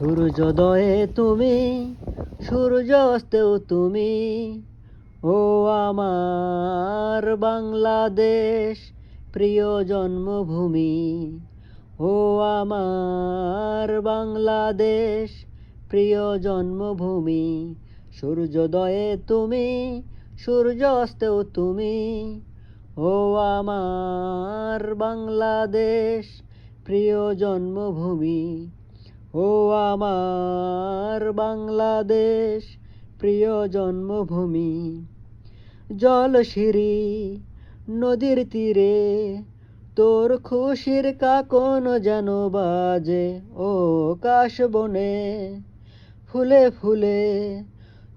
সূর্যোদয়ে তুমি, সূর্যাস্তেও তুমি, ও আমার বাংলাদেশ প্রিয় জন্মভূমি। ও আমার বাংলাদেশ প্রিয় জন্মভূমি। সূর্যোদয়ে তুমি, সূর্যাস্তেও তুমি, ও আমার বাংলাদেশ প্রিয় জন্মভূমি। ও আমার বাংলাদেশ প্রিয় জন্মভূমি। জলশিরি নদীর তীরে তোর খুশির কাকন যেন বাজে, ও কাশবনে ফুলে ফুলে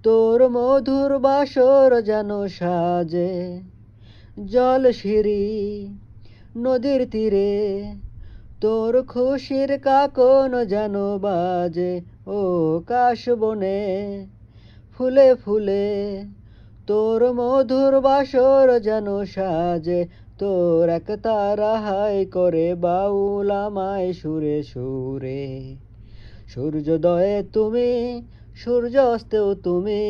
তোর মধুর বাসর যেন সাজে। জলশিরি নদীর তীরে তোর খুশির কাকন যেন বাজে, ও কাশবনে ফুলে ফুলে তোর মধুর বাসর যেন সাজে। তোর এক তারা হাই করে বাউল আমায় সুরে সুরে। সূর্যোদয়ে তুমি, সূর্যাস্তেও তুমি,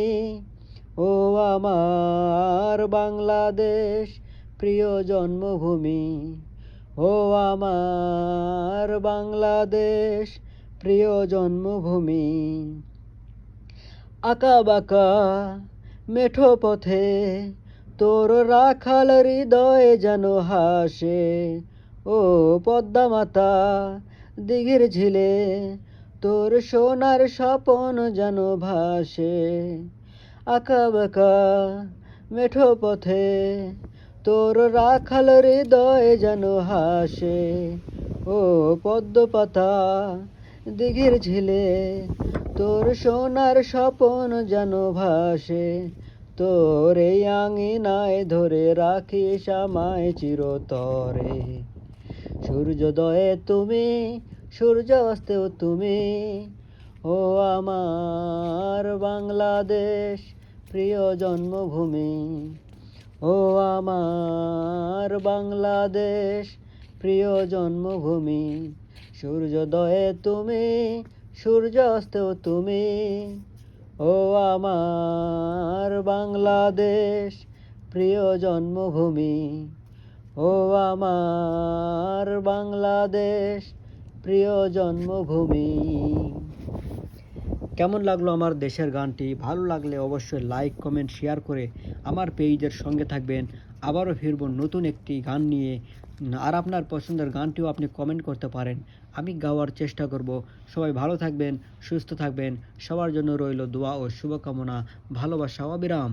ও আমার বাংলাদেশ প্রিয় জন্মভূমি। ও আমার বাংলাদেশ প্রিয় জন্মভূমি। আঁকা বাঁকা মেঠো পথে তোর রাখাল হৃদয় যেন হাসে, ও পদ্মা মাতা দিঘির ঝিলে তোর সোনার স্বপন যেন ভাসে। আঁকা বাঁকা মেঠো পথে তোর রাখাল হৃদয় যেন হাসে, ও পদ্ম পাতা দিঘির ঝিলে তোর সোনার স্বপন যেন ভাসে। তোর এই আঙিনায় ধরে রাখিস আমায় চিরতরে। সূর্যোদয়ে তুমি, সূর্যাস্তেও তুমি, ও আমার বাংলাদেশ প্রিয় জন্মভূমি। ও আমার বাংলাদেশ প্রিয় জন্মভূমি। সূর্যোদয়ে তুমি, সূর্যাস্তেও তুমি, ও আমার বাংলাদেশ প্রিয় জন্মভূমি। ও আমার বাংলাদেশ প্রিয় জন্মভূমি। কেমন লাগলো আমার দেশের গানটি? ভালো লাগলে অবশ্যই লাইক, কমেন্ট, শেয়ার করে আমার পেজের সঙ্গে থাকবেন। আবারও ফিরব নতুন একটি গান নিয়ে। আর আপনার পছন্দের গানটিও আপনি কমেন্ট করতে পারেন, আমি গাওয়ার চেষ্টা করব। সবাই ভালো থাকবেন, সুস্থ থাকবেন। সবার জন্য রইল দোয়া ও শুভকামনা, ভালোবাসা অবিরাম।